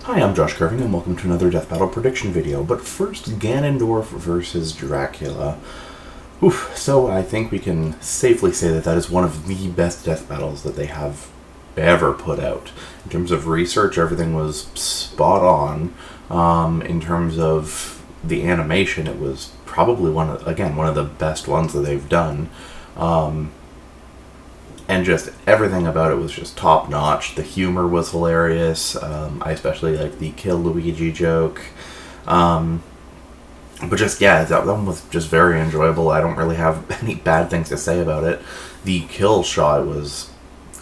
Hi, I'm Josh Carving, and welcome to another Death Battle prediction video. But first, Ganondorf versus Dracula. Oof, so I think we can safely say that that is one of the best death battles that they have ever put out. In terms of research, everything was spot on. In terms of the animation, it was probably one of the best ones that they've done. And just everything about it was just top notch. The humor was hilarious. I especially like the Kill Luigi joke. But just, yeah, that one was just very enjoyable. I don't really have any bad things to say about it. The kill shot was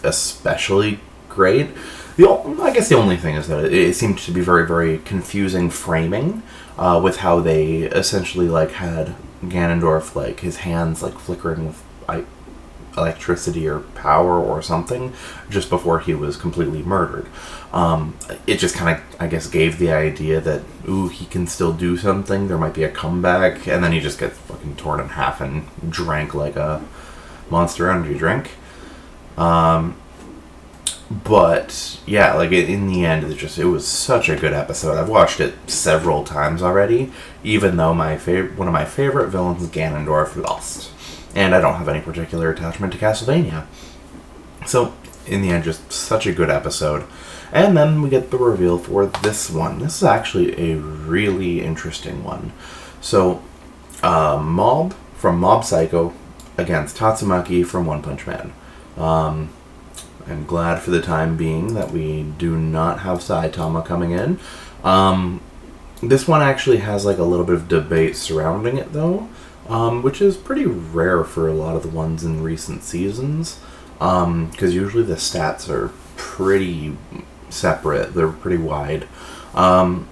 especially great. I guess the only thing is that it seemed to be very, very confusing framing with how they essentially had Ganondorf, his hands flickering with electricity or power or something just before he was completely murdered. It just kind of, I guess, gave the idea that, ooh, he can still do something, there might be a comeback, and then he just gets fucking torn in half and drank like a Monster Energy drink. But yeah, in the end, it was such a good episode. I've watched it several times already, even though one of my favorite villains, Ganondorf, lost. And I don't have any particular attachment to Castlevania. So, in the end, just such a good episode. And then we get the reveal for this one. This is actually a really interesting one. So, Mob from Mob Psycho against Tatsumaki from One Punch Man. I'm glad for the time being that we do not have Saitama coming in. This one actually has a little bit of debate surrounding it, though. Which is pretty rare for a lot of the ones in recent seasons, because usually the stats are pretty separate, they're pretty wide. In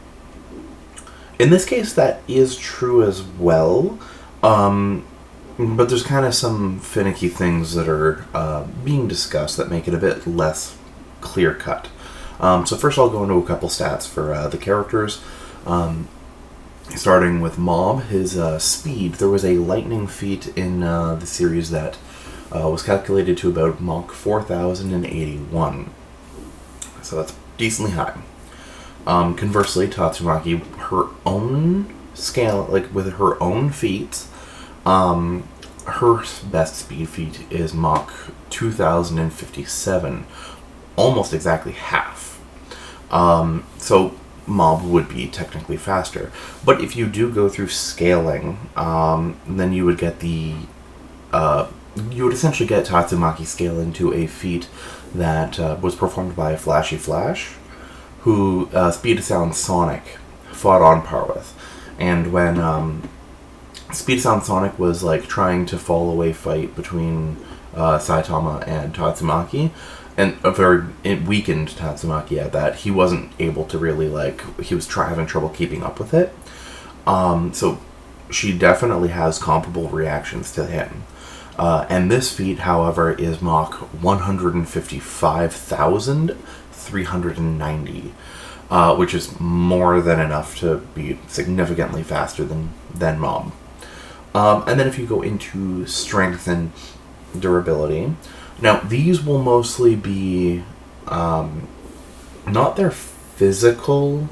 this case, that is true as well, but there's kind of some finicky things that are being discussed that make it a bit less clear-cut. So first I'll go into a couple stats for the characters. Starting with Mob, his speed. There was a lightning feat in the series that was calculated to about Mach 4081. So that's decently high. Conversely, Tatsumaki, her own scale, with her own feats, her best speed feat is Mach 2057. Almost exactly half. So Mob would be technically faster, but if you do go through scaling, then you would get you would essentially get Tatsumaki scaling to a feat that was performed by Flashy Flash, who Speed Sound Sonic fought on par with. And when Speed Sound Sonic was trying to fall away fight between Saitama and Tatsumaki, and a very weakened Tatsumaki at that, he wasn't able to really, he was having trouble keeping up with it. So she definitely has comparable reactions to him. And this feat, however, is Mach 155,390, which is more than enough to be significantly faster than Mob. And then if you go into strength and durability, now, these will mostly be not their physical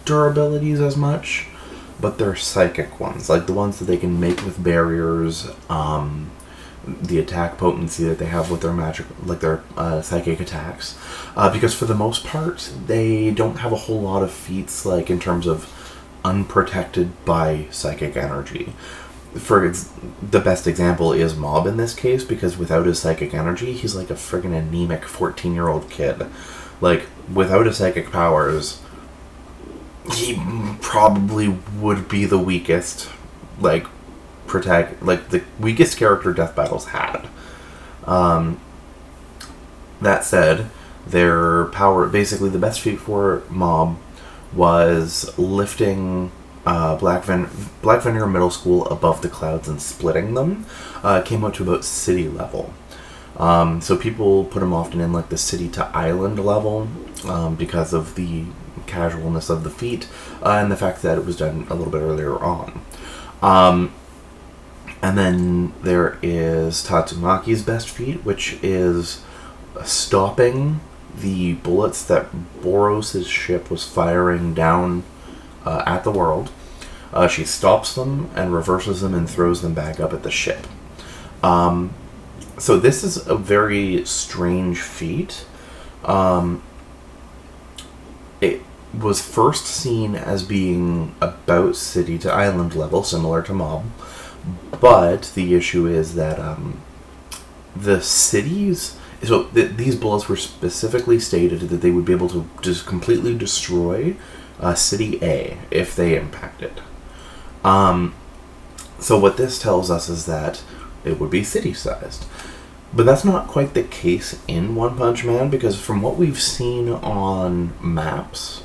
durabilities as much, but their psychic ones, the ones that they can make with barriers, the attack potency that they have with their magic, their psychic attacks. Because for the most part, they don't have a whole lot of feats, in terms of unprotected by psychic energy. The best example is Mob in this case, because without his psychic energy, he's a friggin' anemic 14-year-old kid. Without his psychic powers, he probably would be the weakest, the weakest character Death Battles had. That said, their power, basically the best feat for Mob was lifting Black Veneer Middle School above the clouds and splitting them. Came out to about city level. So people put him often in the city to island level because of the casualness of the feat and the fact that it was done a little bit earlier on. And then there is Tatsumaki's best feat, which is stopping the bullets that Boros' ship was firing down at the world. She stops them and reverses them and throws them back up at the ship. So this is a very strange feat. It was first seen as being about city to island level, similar to Mob. But the issue is that the cities... So these bullets were specifically stated that they would be able to just completely destroy City A if they impacted. So what this tells us is that it would be city-sized. But that's not quite the case in One Punch Man, because from what we've seen on maps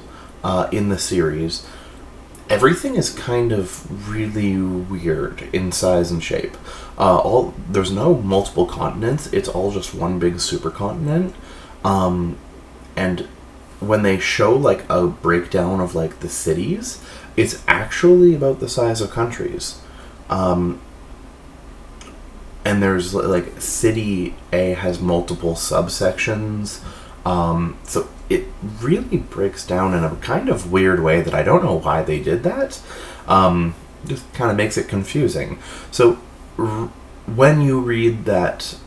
in the series, everything is kind of really weird in size and shape. There's no multiple continents, it's all just one big supercontinent. And when they show like a breakdown of like the cities, it's actually about the size of countries. And there's like City A has multiple subsections. So it really breaks down in a kind of weird way that I don't know why they did that. Just kind of makes it confusing. So when you read that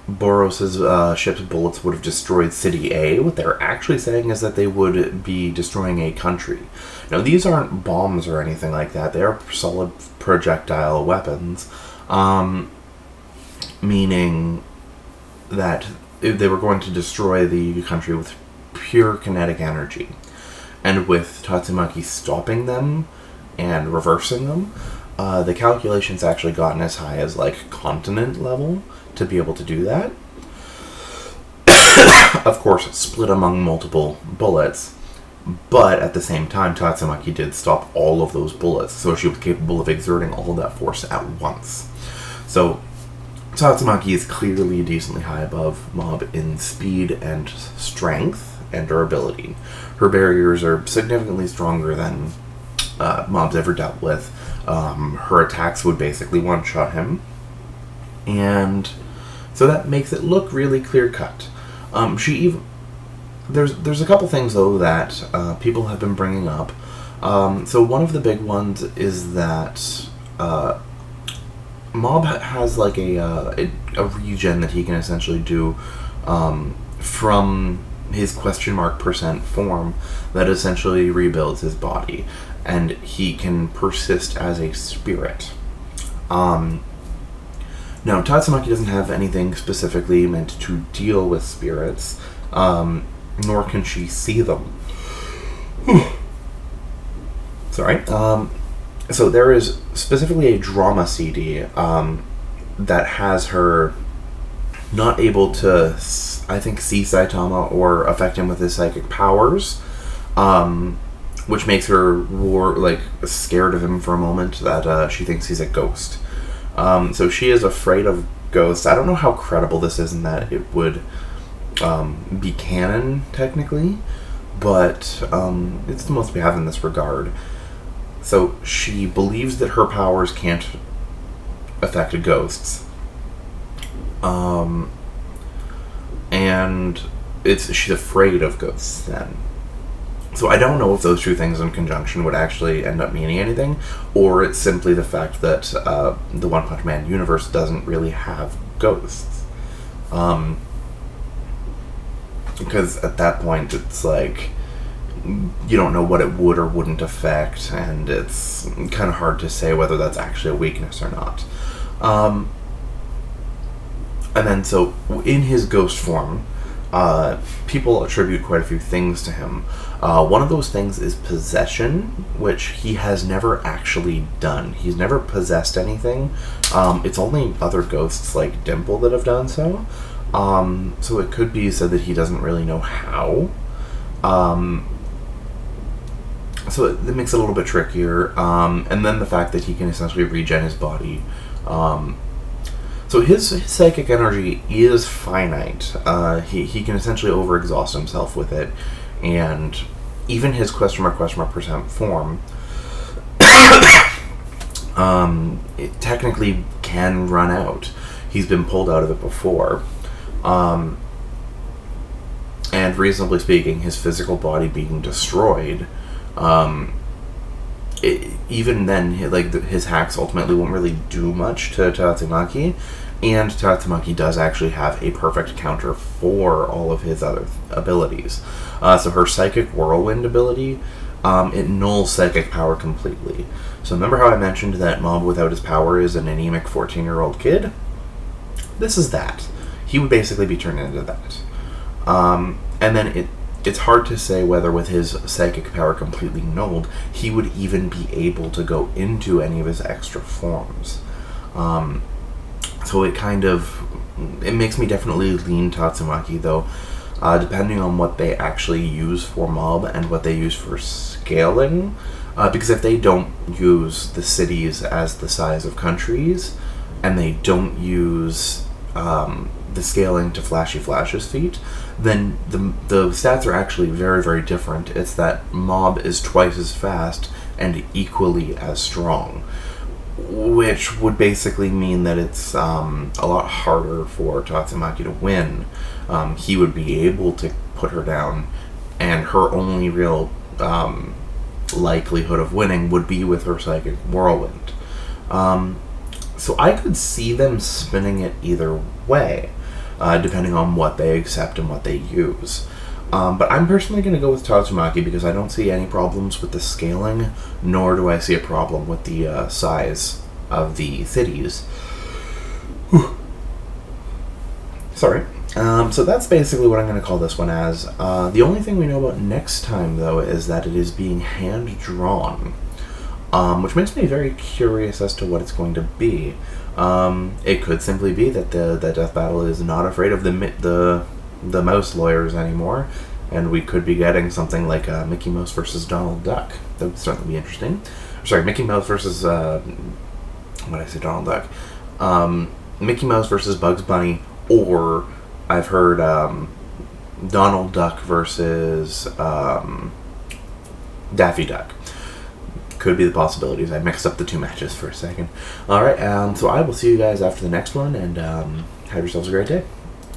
Boros' ship's bullets would have destroyed City A, what they're actually saying is that they would be destroying a country. Now, these aren't bombs or anything like that. They are solid projectile weapons. Meaning that they were going to destroy the country with pure kinetic energy. And with Tatsumaki stopping them and reversing them, the calculations actually gotten as high as like continent level to be able to do that. Of course, split among multiple bullets, but at the same time, Tatsumaki did stop all of those bullets, so she was capable of exerting all of that force at once. So Tatsumaki is clearly decently high above Mob in speed and strength and durability. Her barriers are significantly stronger than Mob's ever dealt with. Her attacks would basically one-shot him. And so that makes it look really clear-cut. There's a couple things, though, that people have been bringing up. So one of the big ones is that Mob has like a regen that he can essentially do from his % form that essentially rebuilds his body, and he can persist as a spirit. Now, Tatsumaki doesn't have anything specifically meant to deal with spirits, nor can she see them. Sorry. So there is specifically a drama CD that has her not able to, I think, see Saitama or affect him with his psychic powers, which makes her scared of him for a moment, that she thinks he's a ghost. So she is afraid of ghosts. I don't know how credible this is in that it would be canon, technically, but it's the most we have in this regard. So she believes that her powers can't affect ghosts. And she's afraid of ghosts then. So I don't know if those two things in conjunction would actually end up meaning anything, or it's simply the fact that the One Punch Man universe doesn't really have ghosts. Because at that point it's like, you don't know what it would or wouldn't affect, and it's kind of hard to say whether that's actually a weakness or not. And then, so, in his ghost form, people attribute quite a few things to him. One of those things is possession, which he has never actually done. He's never possessed anything. It's only other ghosts like Dimple that have done so. So it could be said that he doesn't really know how. So it makes it a little bit trickier. And then the fact that he can essentially regen his body. So his psychic energy is finite. He can essentially overexhaust himself with it. And even his % form, it technically can run out. He's been pulled out of it before. and reasonably speaking, his physical body being destroyed, even then, his hacks ultimately won't really do much to Tatsumaki, and Tatsumaki does actually have a perfect counter for all of his other abilities. So her Psychic Whirlwind ability, it nulls psychic power completely. So remember how I mentioned that Mob without his power is an anemic 14-year-old kid? This is that. He would basically be turned into that. And then it's hard to say whether with his psychic power completely nulled, he would even be able to go into any of his extra forms. So it makes me definitely lean Tatsumaki, though, depending on what they actually use for Mob and what they use for scaling. Because if they don't use the cities as the size of countries, and they don't use the scaling to Flash's feet, then the stats are actually very, very different. It's that Mob is twice as fast and equally as strong, which would basically mean that it's a lot harder for Tatsumaki to win. He would be able to put her down, and her only real likelihood of winning would be with her Psychic Whirlwind. So I could see them spinning it either way, depending on what they accept and what they use. But I'm personally going to go with Tatsumaki because I don't see any problems with the scaling, nor do I see a problem with the size of the cities. Whew. Sorry. So that's basically what I'm going to call this one as. The only thing we know about next time, though, is that it is being hand-drawn, which makes me very curious as to what it's going to be. It could simply be that the death battle is not afraid of the mouse lawyers anymore, and we could be getting something like Mickey Mouse versus Donald Duck. That would certainly be interesting. Sorry, Mickey Mouse versus what did I say, Donald Duck? Mickey Mouse versus Bugs Bunny, or I've heard Donald Duck versus Daffy Duck. Could be the possibilities. I mixed up the two matches for a second. Alright, so I will see you guys after the next one, and have yourselves a great day.